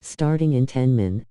Starting in 10 min.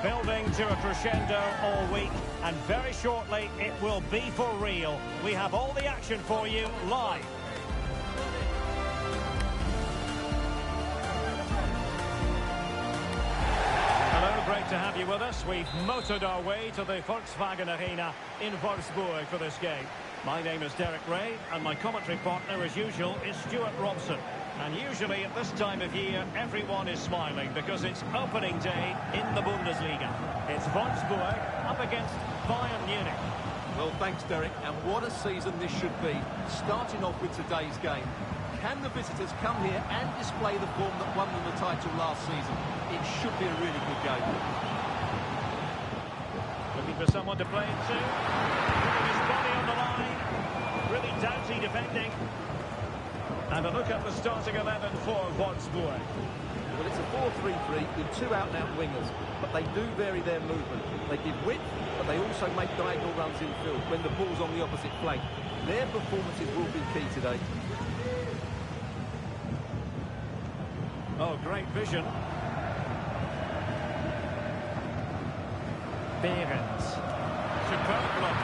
Building to a crescendo all week, and very shortly it will be for real. We have all the action for you live. Great to have you with us. We've motored our way to the Volkswagen Arena in Wolfsburg for this game. My name is Derek Ray, and my commentary partner, as usual, is Stuart Robson. And usually at this time of year, everyone is smiling because it's opening day in the Bundesliga. It's Wolfsburg up against Bayern Munich. Well, thanks, Derek. And what a season this should be. Starting off with today's game. Can the visitors come here and display the form that won them the title last season? It should be a really good game. Looking for someone to play it to. Putting his body on the line. Really doughty defending. And a look at the starting 11 for Wolfsburg. Well, it's a 4-3-3 with two out-and-out wingers, but they do vary their movement. They give width, but they also make diagonal runs in field when the ball's on the opposite flank. Their performances will be key today. Oh, great vision. Bayern. Superb block.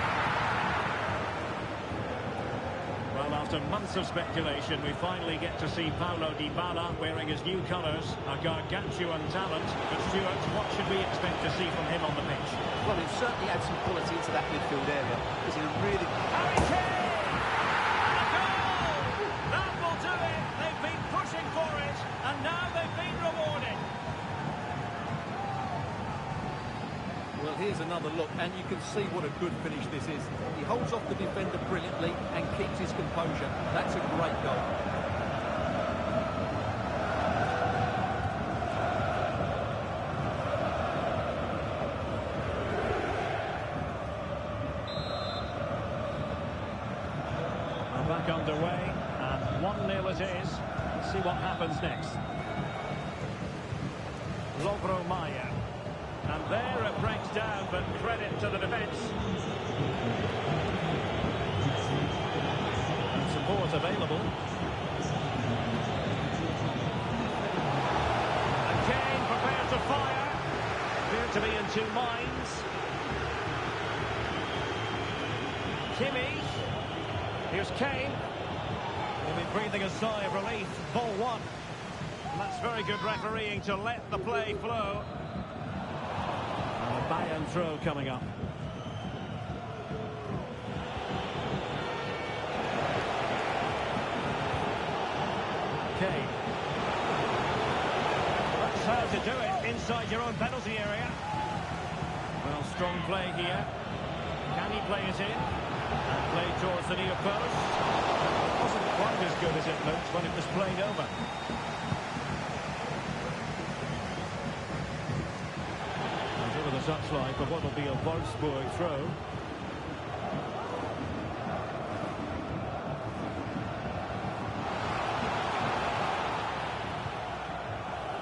Well, after months of speculation, we finally get to see Paulo Dybala wearing his new colours, a gargantuan talent. But Stuart, what should we expect to see from him on the pitch? Well, he'll certainly add some quality into that midfield area. He's in a really... Harry Kane! And a goal! That will do it! They've been pushing for it, and now they've been rewarded. Well, here's another look, and you can see what a good finish this is. He holds off the defender brilliantly and keeps his composure. That's a great goal. We're back underway, and 1-0 it is. Let's see what happens next. Ribery. And there it breaks down, but credit to the defence. And support available. And Kane prepared to fire. Appeared to be in two minds. Kimmich. Here's Kane. He'll be breathing a sigh of relief. Ball one. And that's very good refereeing to let the play flow. Bayern throw coming up. Kane. That's how to do it inside your own penalty area. Well, strong play here. Can he play it in? And play towards the near post. It wasn't quite as good as it looked when it was played over. Touchline for what will be a Wolfsburg throw.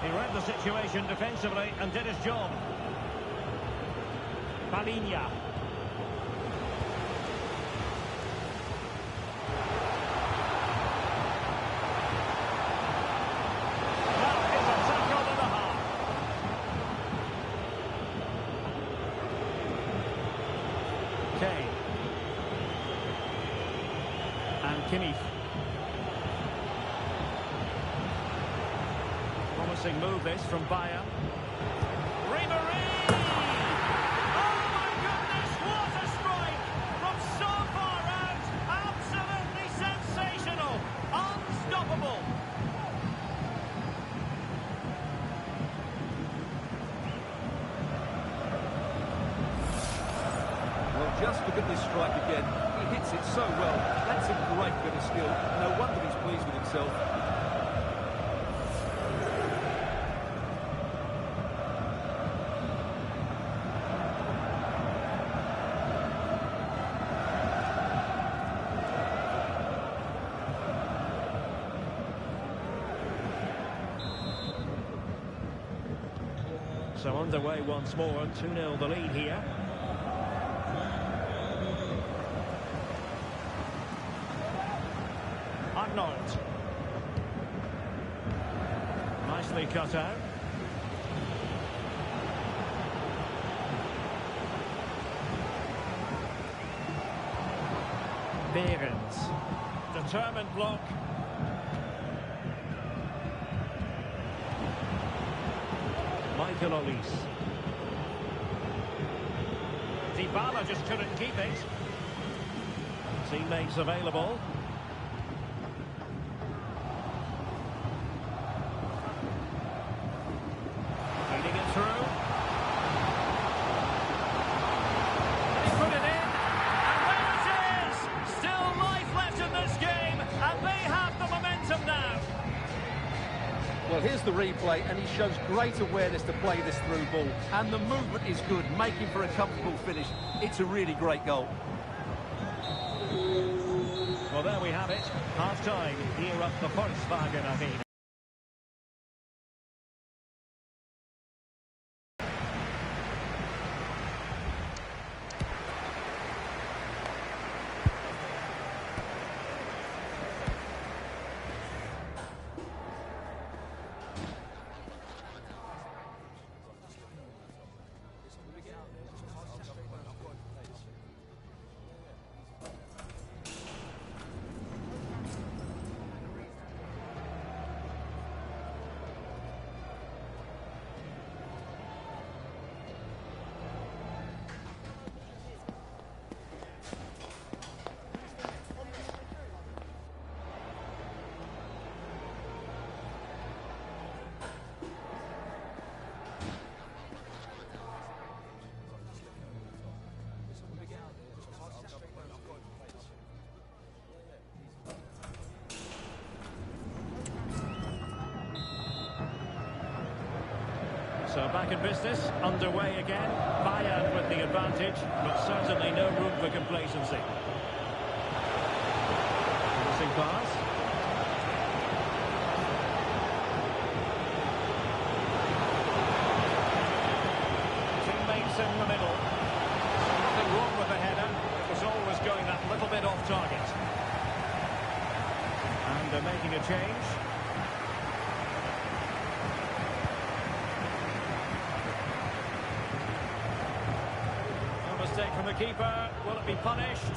He read the situation defensively and did his job. Palinha. Kane. And Kimmich. Promising move this from Bayern. Ribery! Oh my goodness, what a strike! From so far out, absolutely sensational! Unstoppable! Just look at this strike again. He hits it so well. That's a great bit of skill. No wonder he's pleased with himself. So underway once more, 2-0 the lead here. Arnold. Nicely cut out. Behrens. Determined block. Michael Olise. Dybala just couldn't keep it. Teammates available. Feeding it through. And he put it in. And there it is! Still life left in this game. And they have the momentum now. Well, here's the replay, and he shows great awareness to play this through ball. And the movement is good, making for a comfortable finish. It's a really great goal. Well, there we have it. Half-time here at the Volkswagen Arena. So back in business, underway again. Bayern with the advantage, but certainly no room for complacency. Missing pass. Teammates in the middle. Nothing wrong with the header. It was always going that little bit off target. And they're making a change. From the keeper, will it be punished?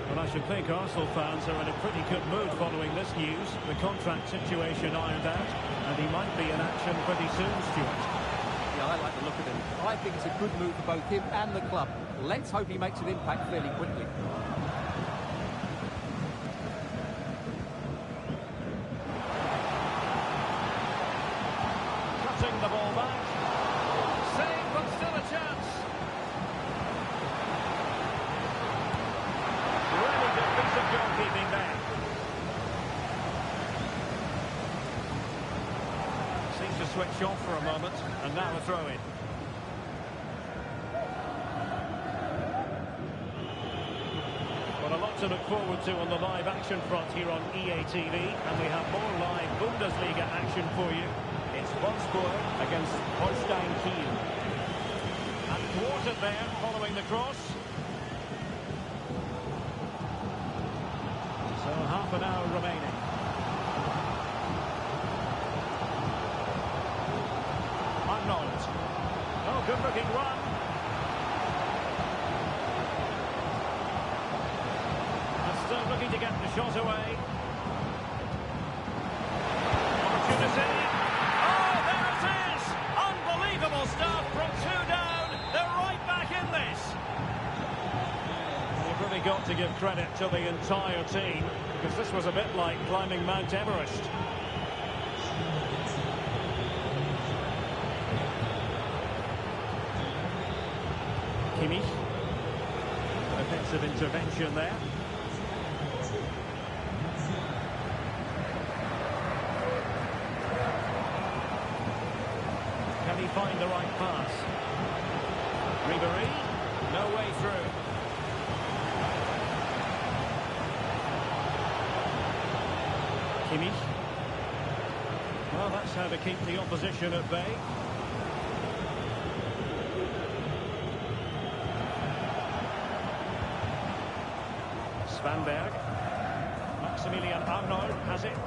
Well, I should think Arsenal fans are in a pretty good mood following this news. The contract situation ironed out, and he might be in action pretty soon, Stuart. Yeah, I like the look of him. I think it's a good move for both him and the club. Let's hope he makes an impact fairly quickly. Cutting the ball back. Save, but still a chance. Goalkeeping there. Seems to switch off for a moment, and now a throw-in. Well, a lot to look forward to on the live action front here on EA TV, and we have more live Bundesliga action for you. It's Wolfsburg against Holstein Kiel. And thwarted there, following the cross. So half an hour remaining. Arnold. Oh, good looking run. And still looking to get the shot away. Opportunity. Oh, there it is! Unbelievable stuff from two down. They're right back in this. You've really got to give credit to the entire team, because this was a bit like climbing Mount Everest. Kimmich. Offensive intervention there. Can he find the right pass? Ribery, no way through. Kimmich. Well, that's how to keep the opposition at bay. Svanberg. Maximilian Arnold has it.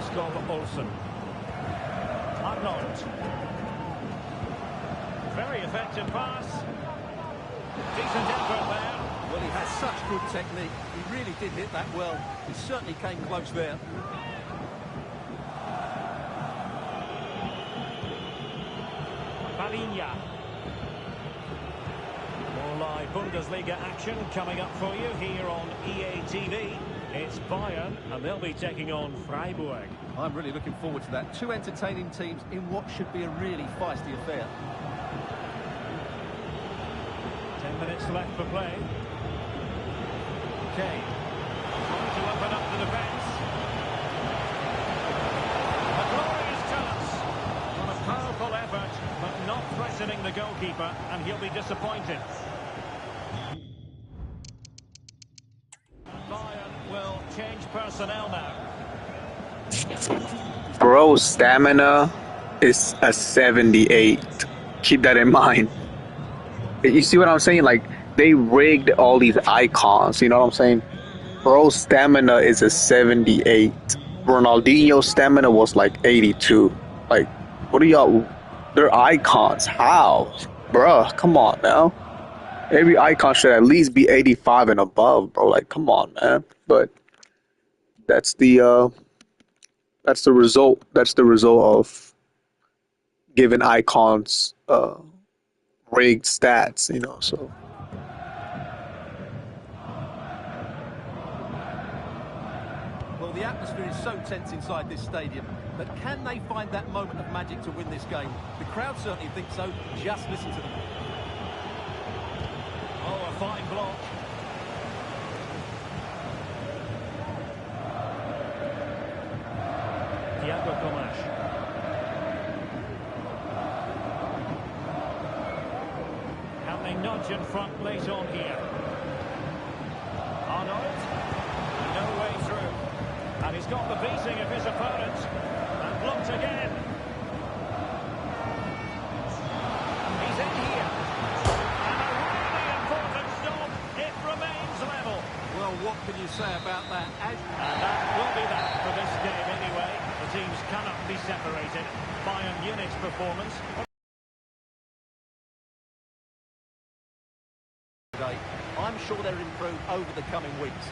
Skov Olsen. Arnold. Very effective pass. Decent effort there. Well, he has such good technique. He really did hit that well. He certainly came close there. Balinha. More live Bundesliga action coming up for you here on EA TV. It's Bayern, and they'll be taking on Freiburg. I'm really looking forward to that. Two entertaining teams in what should be a really feisty affair. 10 minutes left for play. Kane. Trying to open up the defence. A glorious chance. On a powerful effort, but not threatening the goalkeeper, and he'll be disappointed. Bayern will change personnel now. Bro, stamina is a 78. Keep that in mind. You see what I'm saying? Like, they rigged all these icons, you know what I'm saying? Bro, stamina is a 78. Ronaldinho's stamina was like 82. Like, what are y'all? They're icons. How? Bruh, come on now. Every icon should at least be 85 and above, bro. Like, come on, man. But that's the result. That's the result of giving icons rigged stats, you know, so. Well, the atmosphere is so tense inside this stadium, but can they find that moment of magic to win this game? The crowd certainly think so. Just listen to them. Oh, a fine block. Thiago Gomes. Can they nudge in front late on here? Arnold. No way through. And he's got the beating of his opponent. And blocked again. He's in here. And a really important stop. It remains level. Well, what can you say about that? And that will be that for this game anyway. The teams cannot be separated. Bayern Munich's performance. I'm sure they'll improve over the coming weeks.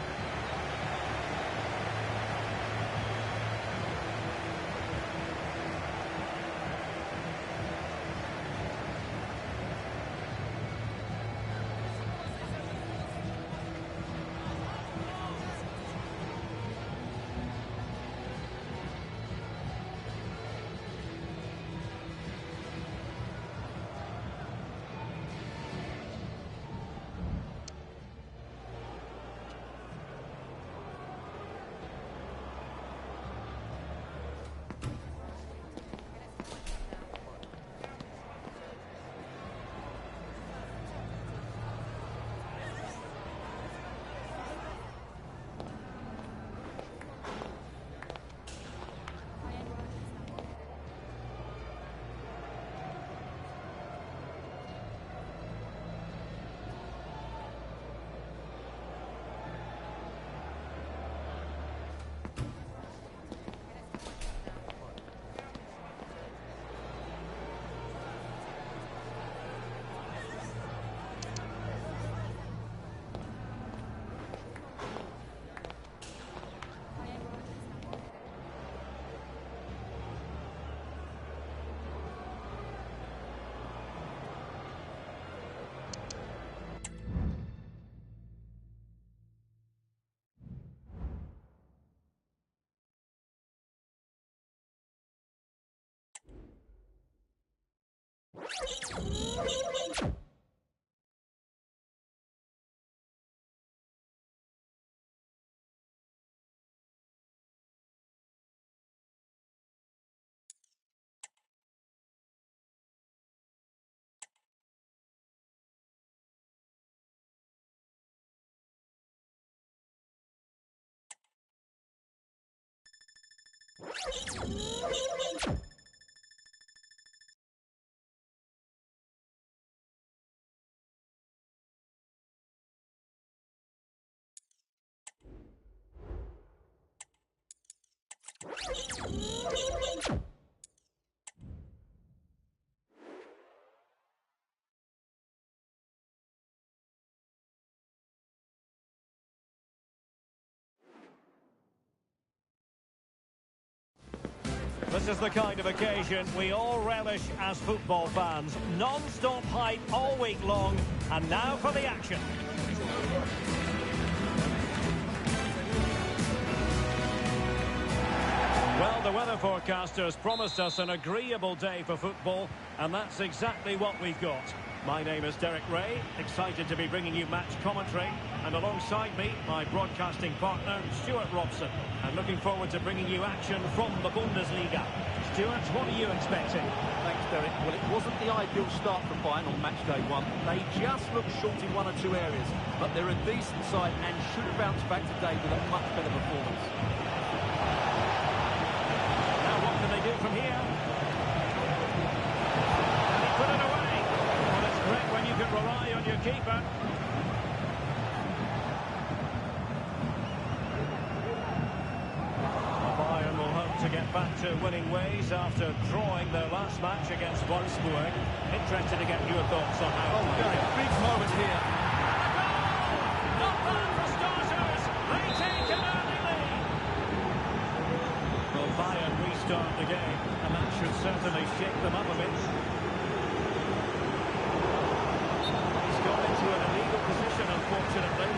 This is the kind of occasion we all relish as football fans. Non-stop hype all week long, and now for the action. Well, the weather forecasters promised us an agreeable day for football, and that's exactly what we've got. My name is Derek Ray, excited to be bringing you match commentary, and alongside me, my broadcasting partner, Stuart Robson. I'm looking forward to bringing you action from the Bundesliga. Stuart, what are you expecting? Thanks, Derek. Well, it wasn't the ideal start for Bayern on match day one. They just looked short in one or two areas, but they're a decent side and should have bounced back today with a much better performance. Now, what can they do from here? Can he put it away? Well, it's great when you can rely on your keeper. Bayern will hope to get back to winning ways after drawing their last match against Wolfsburg. Interested to get your thoughts on how. Oh, very big moment here. Not bad for starters. They take an early lead. Well, Bayern restart the game, and that should certainly shake them up a bit. He's got into an illegal position, unfortunately.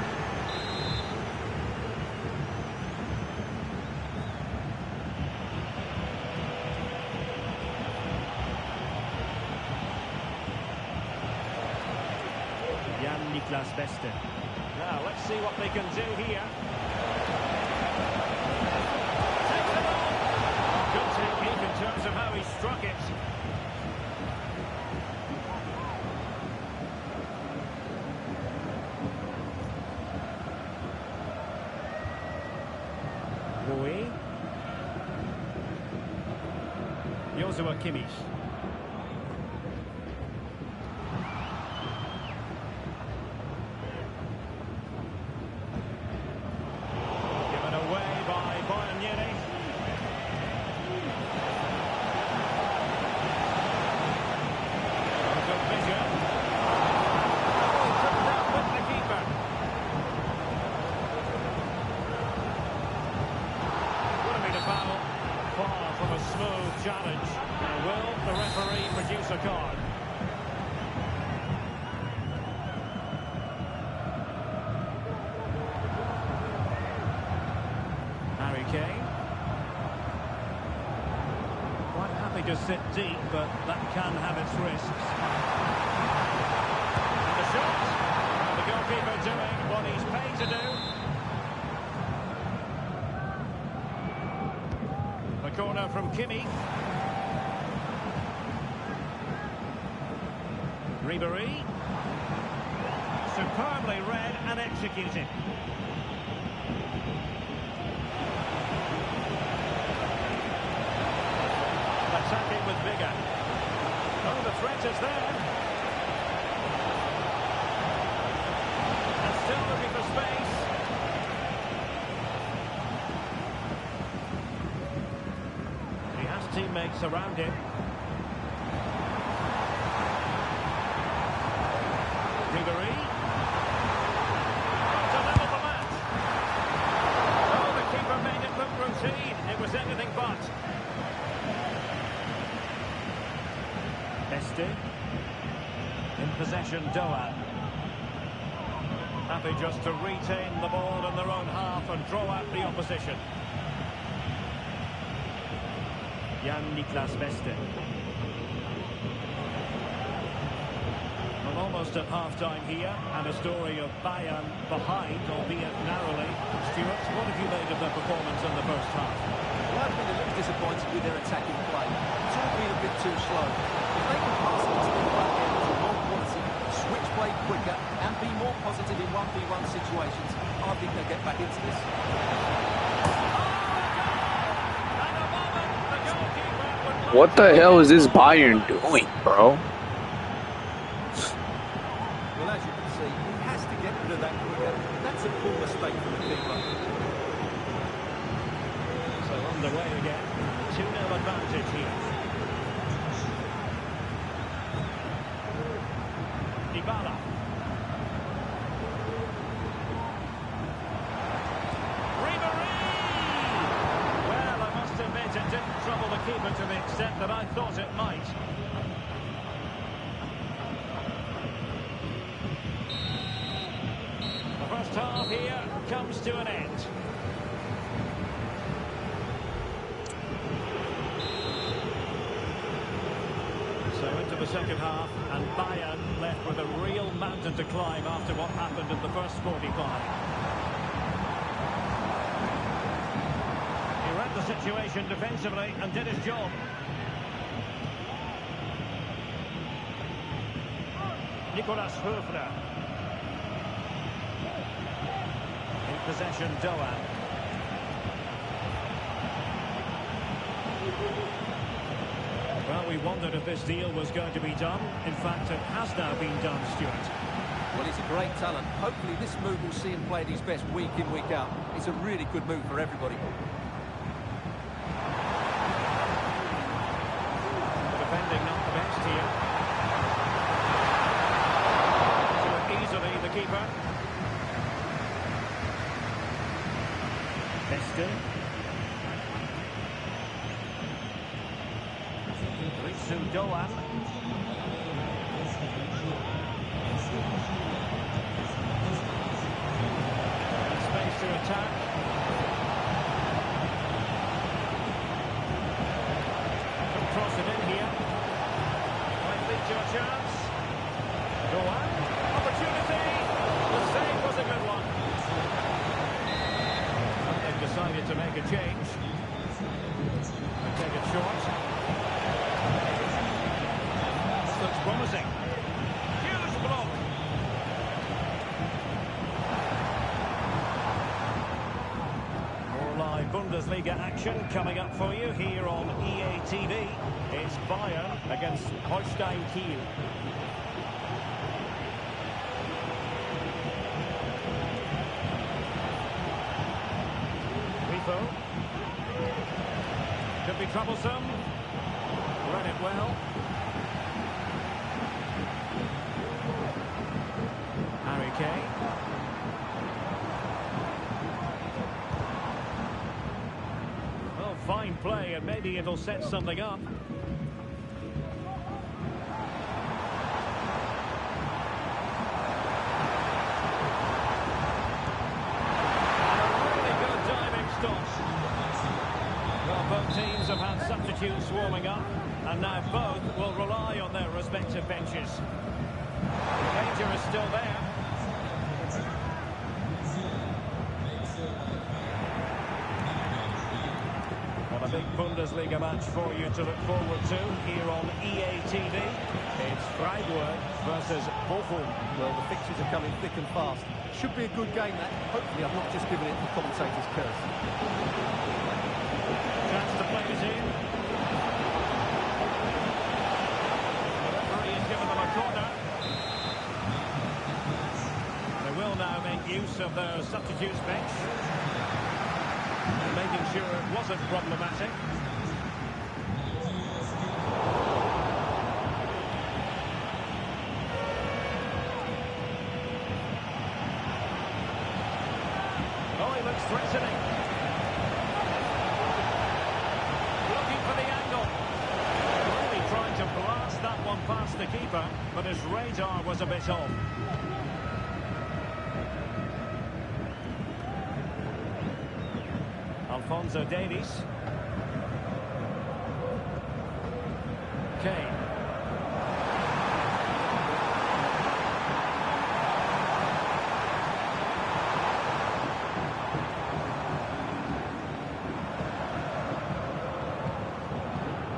Beste. Now, let's see what they can do here. Takes it on. Good technique in terms of how he struck it. Rui. Joshua Kimmich. Challenge. Now, will the referee produce a card? Harry Kane. Quite happy to sit deep, but that can have its risks. And the shot. And the goalkeeper doing what he's paid to do. The corner from Kimmich. Ribery. Superbly read and executed. Attacking with vigour. Oh, the threat is there. And still looking for space. He has teammates around him. Ribery. To level the match. Oh, the keeper made it look routine. It was anything but. Beste. In possession, Doan. Happy just to retain the ball in their own half and draw out the opposition. Jan-Niklas Beste. Almost at half-time here, and a story of Bayern behind, albeit narrowly. Stuart, what have you made of their performance in the first half? Well, I've been a little disappointed with their attacking play. It's all been a bit too slow. If they can pass it to the back end to more quality, switch play quicker, and be more positive in 1v1 situations, I think they'll get back into this. What the hell is this Bayern doing, bro? Well, as you can see, he has to get rid of that quicker. That's a poor mistake from the keeper. So underway again. 2-0 advantage here. Dybala. Ribery! Well, I must admit it didn't trouble the keeper extent that I thought it might. The first half here comes to an end. So into the second half, and Bayern left with a real mountain to climb after what happened in the first 45. He read the situation defensively and did his job. Nicolas Höfler. In possession, Doan. Well, we wondered if this deal was going to be done. In fact, it has now been done, Stuart. Well, he's a great talent. Hopefully this move will see him play at his best week in, week out. It's a really good move for everybody. Defending not the best here. Do it easily, the keeper. Beste. Doan. Space to attack. Can cross it in here. Might lead to a chance. Doan. Opportunity. The save was a good one. They've decided to make a change. And take it short. Looks promising. Huge block. More live Bundesliga action coming up for you here on EA TV. It's Bayern against Holstein Kiel. Rifo. Could be troublesome. Read it well. Well, fine play, and maybe it'll set something up. Really good diving stop. Well, both teams have had substitutes warming up, and now both will rely on their respective benches. The danger is still there. A big Bundesliga match for you to look forward to here on EA TV. It's Freiburg versus Bochum. Well, the fixtures are coming thick and fast. Should be a good game, that. Hopefully I've not just given it the commentator's curse. Chance to play it in. The referee has given them a corner. They will now make use of their substitutes bench, making sure it wasn't problematic. Oh, he looks threatening. Looking for the angle. Really trying to blast that one past the keeper, but his radar was a bit off. Alphonso Davies. Kane.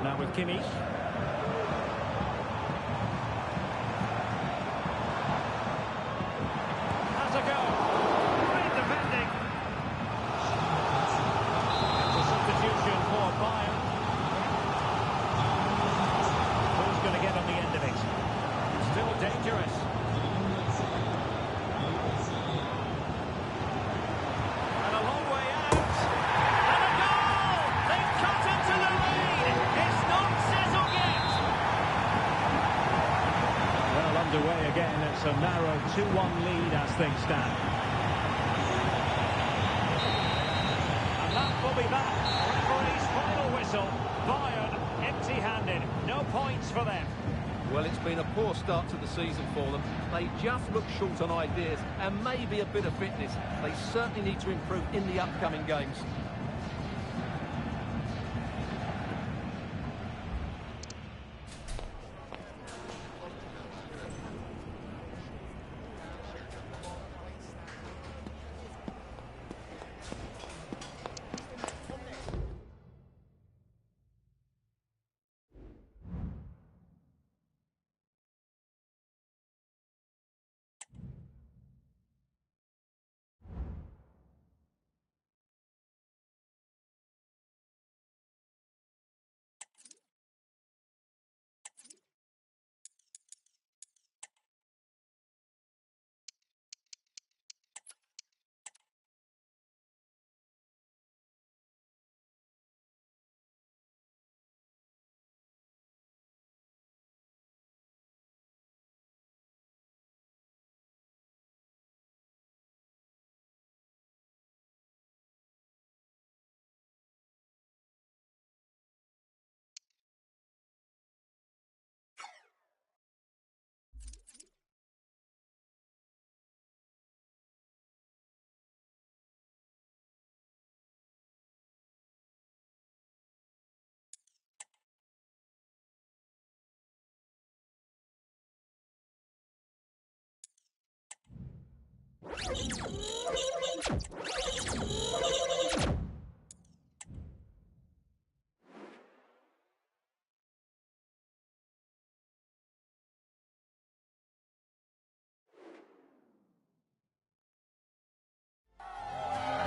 Now with Kimmich. Has a go. Great defending. It's a substitution for Bayern. Who's going to get on the end of it? Still dangerous. And a long way out. And a goal! They've cut into the lead. It's not settled yet. Well, underway again. It's a narrow 2-1 lead as things stand. And that will be that. Referee's final whistle. Bayern into chance for them. Well, it's been a poor start to the season for them. They just look short on ideas and maybe a bit of fitness. They certainly need to improve in the upcoming games.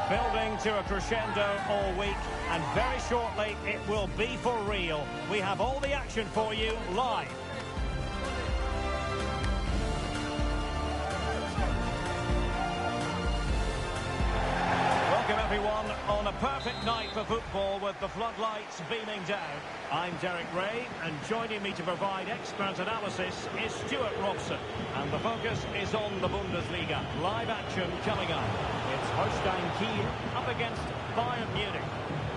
Building to a crescendo all week, and very shortly it will be for real. We have all the action for you live. Welcome everyone on a perfect night for football with the floodlights beaming down. I'm Derek Ray, and joining me to provide expert analysis is Stuart Robson. And the focus is on the Bundesliga. Live action coming up. It's Holstein Kiel up against Bayern Munich.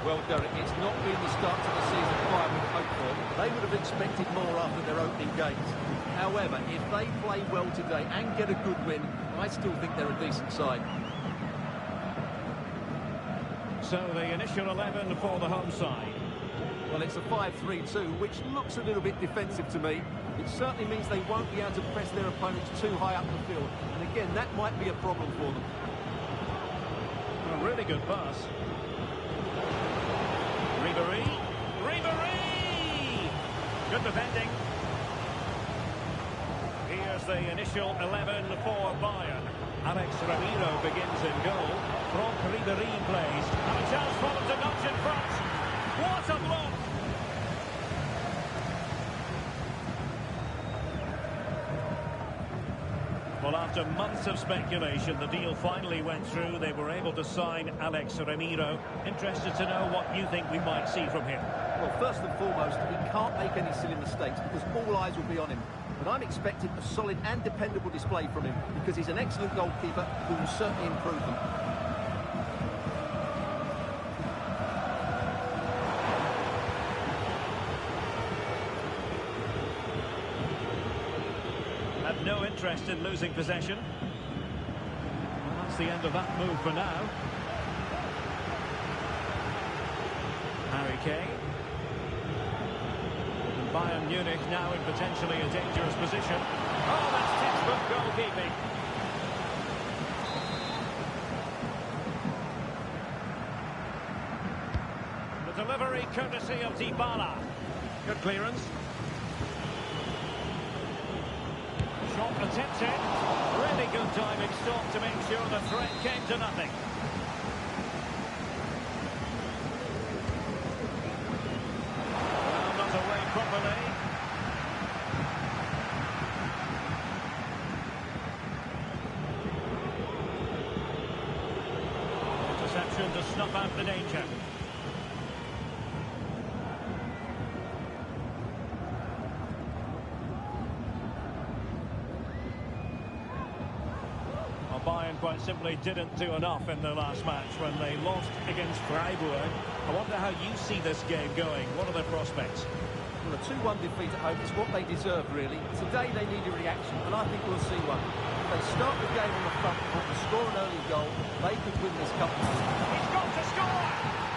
Well, Derek, it's not been the start to the season Bayern would hope for. They would have expected more after their opening games. However, if they play well today and get a good win, I still think they're a decent side. So the initial 11 for the home side. Well, it's a 5-3-2, which looks a little bit defensive to me. It certainly means they won't be able to press their opponents too high up the field. And again, that might be a problem for them. A really good pass. Ribery. Ribery! Good defending. Here's the initial 11 for Bayern. Alex Ramiro begins in goal. Franck Ribery plays. And a chance for them to notch in front. What a block! Well, after months of speculation, the deal finally went through. They were able to sign Alex Ramiro. Interested to know what you think we might see from him. Well, first and foremost, he can't make any silly mistakes because all eyes will be on him. But I'm expecting a solid and dependable display from him because he's an excellent goalkeeper who will certainly improve them. Have no interest in losing possession. Well, that's the end of that move for now. Harry Kane. Bayern Munich now in potentially a dangerous position. Oh, that's textbook goalkeeping. The delivery courtesy of Dybala. Good clearance. Shot attempted. Really good timing stop to make sure the threat came to nothing. Properly. Interception to snuff out the danger. Well, Bayern quite simply didn't do enough in the last match when they lost against Freiburg. I wonder how you see this game going. What are their prospects? Well, a 2-1 defeat at home is what they deserve, really. Today they need a reaction, and I think we'll see one. If they start the game on the front foot and score an early goal, they could win this cup. He's got to score!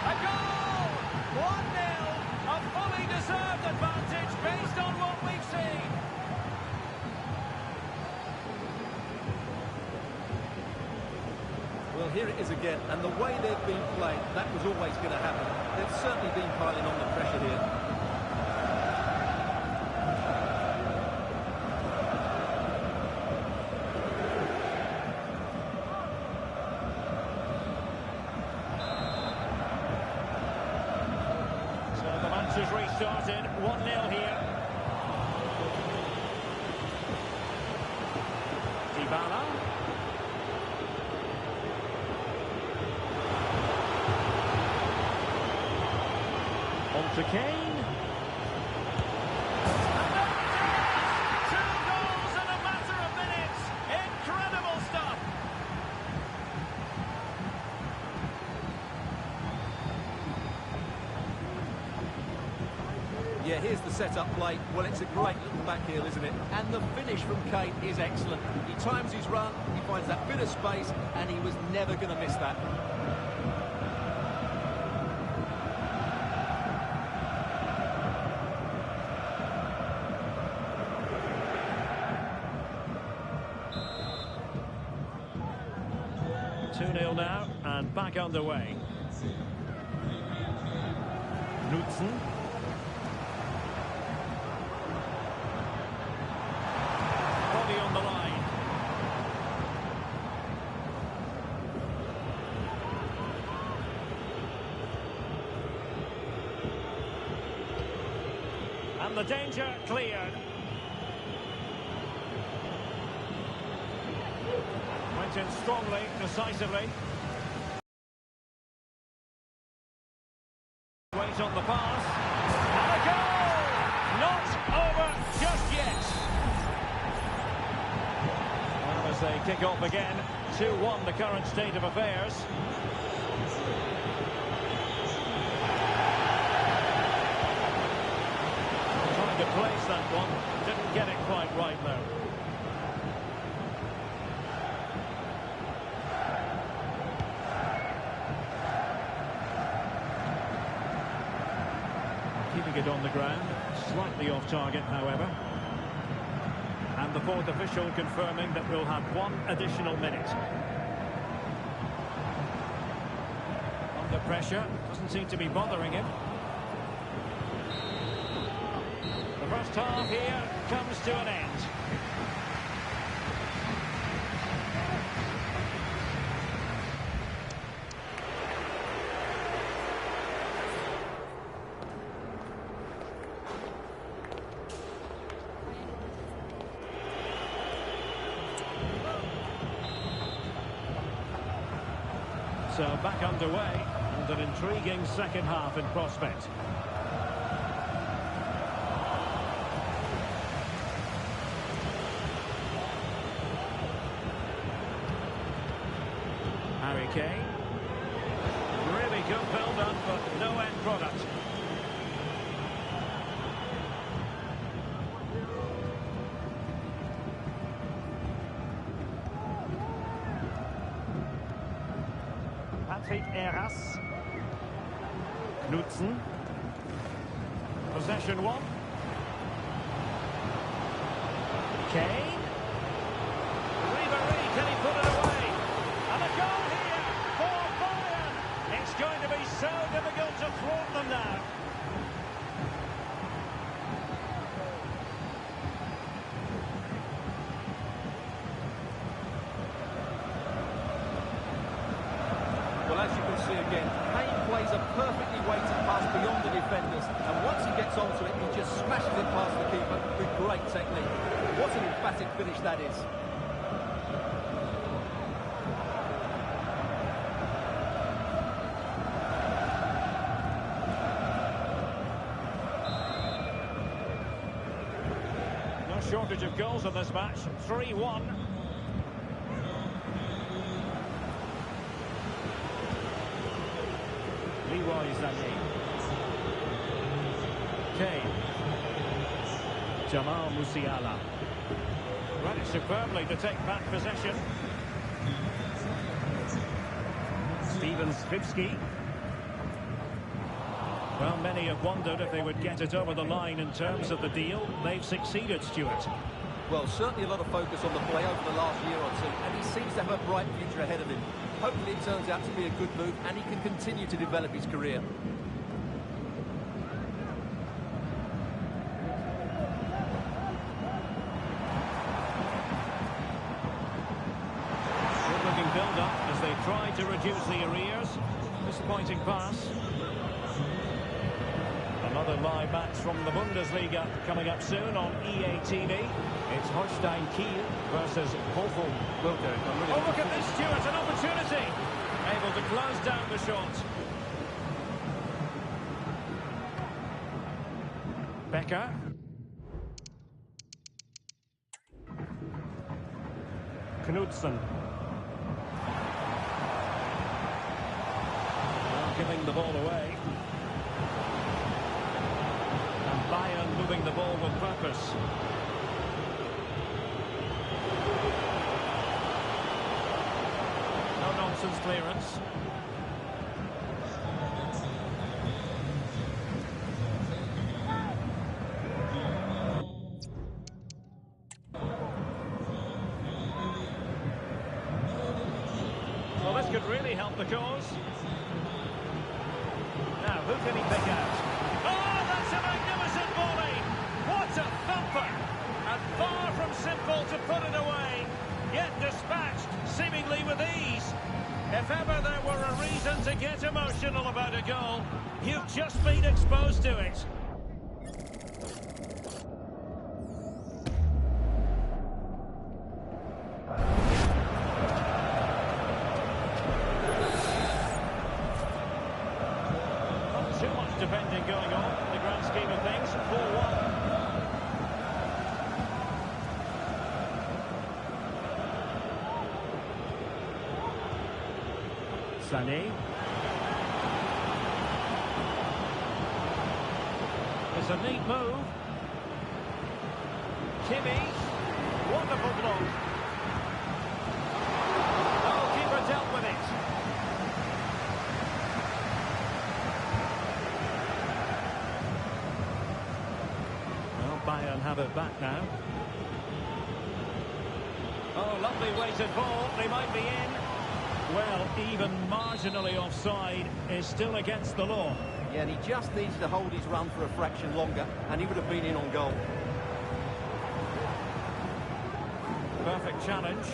A goal! 1-0! A fully deserved advantage based on what we've seen. Well, here it is again, and the way they've been playing, that was always going to happen. They've certainly been piling on the pressure here. Has restarted, 1-0 here. Dybala. On to Kane. And there it is! 2 goals in a matter of minutes. Incredible stuff. Yeah, here's the set-up play. Well, it's a great little back heel, isn't it? And the finish from Kane is excellent. He times his run, he finds that bit of space, and he was never going to miss that. Two-nil now, and back underway. Knudsen. On the line. And the danger cleared. Went in strongly, decisively. Wait on the pass. And a goal! Not over just yet. As they kick off again, 2-1 the current state of affairs. Trying to place that one, didn't get it quite right though. Keeping it on the ground, slightly off target however. And the fourth official confirming that we'll have 1 additional minute. Under pressure, doesn't seem to be bothering him. The first half here comes to an end. So back underway, and an intriguing second half in prospect. Harry Kane. Really good build-up, but no end product. Eras. Knudsen. Possession 1. Kane. Ribery, can he put it away? And a goal here for Bayern. It's going to be so difficult to thwart them now. Well, as you can see again, Kane plays a perfectly weighted pass beyond the defenders, and once he gets onto it, he just smashes it past the keeper with great technique. What an emphatic finish that is. No shortage of goals in this match, 3-1. Kane. Jamal Musiala. Ran it superbly to take back possession. Steven Skripski. Well, many have wondered if they would get it over the line in terms of the deal. They've succeeded, Stuart. Well, certainly a lot of focus on the play over the last year or two, and he seems to have a bright future ahead of him. Hopefully it turns out to be a good move, and he can continue to develop his career. Good-looking build-up as they try to reduce the arrears. Disappointing pass. Another live match from the Bundesliga coming up soon on EA TV. It's Holstein Kiel versus Bochum. Well, Derek, I'm really Oh, look at this, Stuart, an opportunity. Able to close down the shot. Becker. Knudsen. Giving the ball away. Bayern moving the ball with purpose. No nonsense clearance. Well, this could really help the cause. Now, who can he pick out? Oh, that's a magnificent volley! What a thumper! And far from simple to put it away, yet dispatched seemingly with ease. If ever there were a reason to get emotional about a goal, you've just been exposed to it. Too much defending going on in the grand scheme of things. 4-1. Sané. It's a neat move. Kimi. Wonderful block. Goalkeeper dealt with it. Bayern have it back now. Oh, lovely weighted ball. They might be in. Well, even marginally offside is still against the law. Yeah, and he just needs to hold his run for a fraction longer, and he would have been in on goal. Perfect challenge.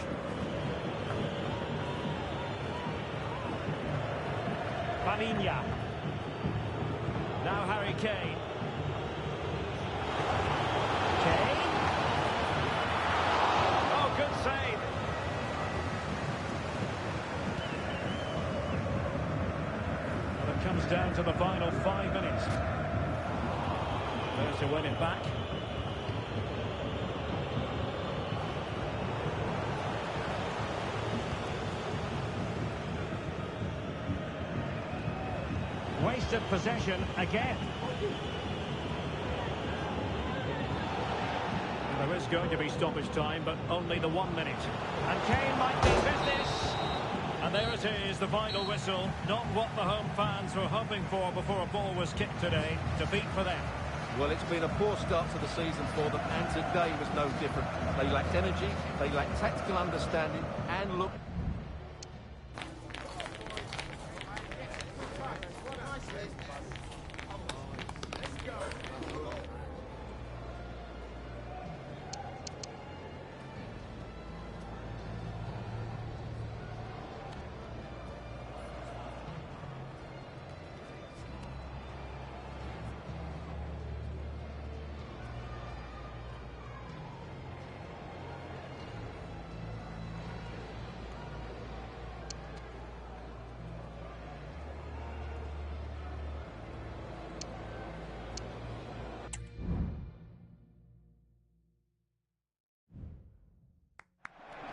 Palinha. Now Harry Kane. Save. Well, it comes down to the final 5 minutes. There's to win it back. Wasted possession again. There is going to be stoppage time, but only the 1 minute. And Kane might be business. And there it is, the final whistle. Not what the home fans were hoping for before a ball was kicked today. Defeat for them. Well, it's been a poor start to the season for them, and today was no different. They lacked energy, they lacked tactical understanding, and look...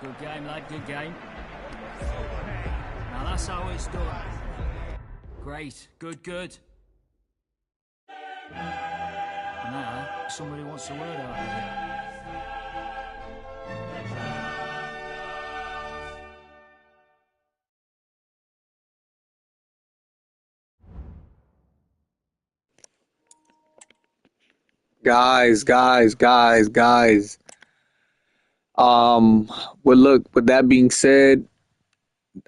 Good game, lad, good game. Now that's how it's done. Great, good. Now... somebody wants a word out of you. Guys. Well, look, with that being said,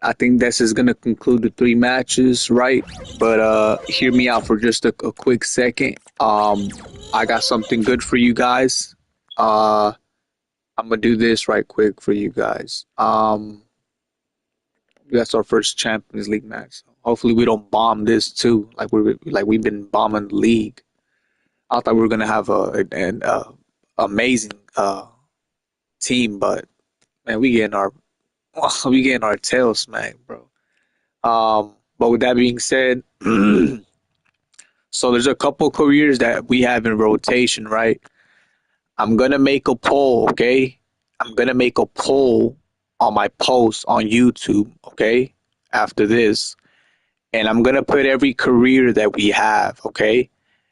I think this is gonna conclude the three matches, right? But hear me out for just a quick second. I got something good for you guys. Uh, I'm gonna do this right quick for you guys. That's our first Champions League match. Hopefully, we don't bomb this too, we've been bombing the league. I thought we were gonna have an amazing team, but man, we getting our tails smacked, bro. But with that being said, so there's a couple careers that we have in rotation, right? I'm gonna make a poll, okay? I'm gonna make a poll on my post on YouTube, okay? After this, and I'm gonna put every career that we have, okay?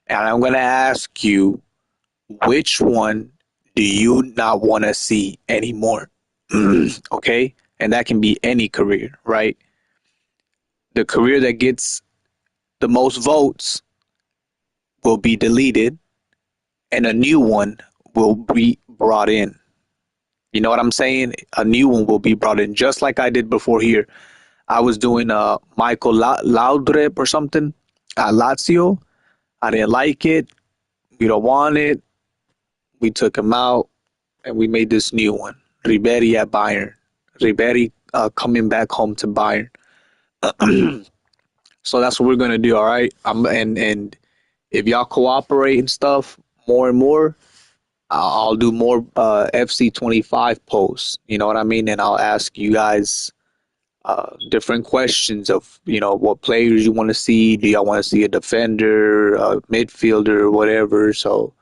And I'm gonna ask you which one do you not want to see anymore, okay? And that can be any career, right? The career that gets the most votes will be deleted and a new one will be brought in. You know what I'm saying? A new one will be brought in, just like I did before here. I was doing Michael Laudrup or something at Lazio. I didn't like it. We don't want it. We took him out and we made this new one. Ribery at Bayern. Ribery coming back home to Bayern. So that's what we're gonna do. All right. And if y'all cooperate and stuff more and more, I'll do more Fc25 posts. You know what I mean? And I'll ask you guys different questions of what players you want to see. Do y'all want to see a defender, a midfielder, whatever? So,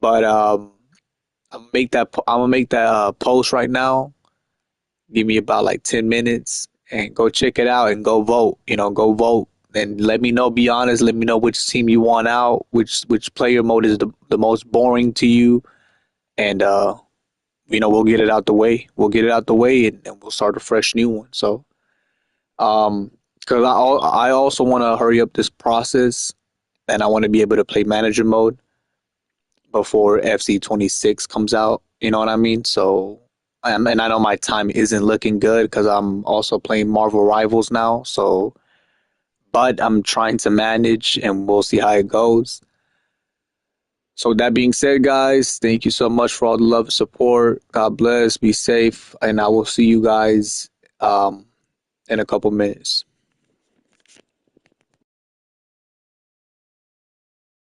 but I'm gonna make that post right now. Give me about like 10 minutes and go check it out and go vote. Go vote and let me know. Be honest. Let me know which team you want out. Which player mode is the most boring to you, and we'll get it out the way. We'll get it out the way, and we'll start a fresh new one. So, because I also want to hurry up this process, and I want to be able to play manager mode before FC26 comes out. You know what I mean? So, and I know my time isn't looking good because I'm also playing Marvel Rivals now. So, but I'm trying to manage, and we'll see how it goes. So, with that being said, guys, thank you so much for all the love and support. God bless. Be safe, and I will see you guys in a couple minutes.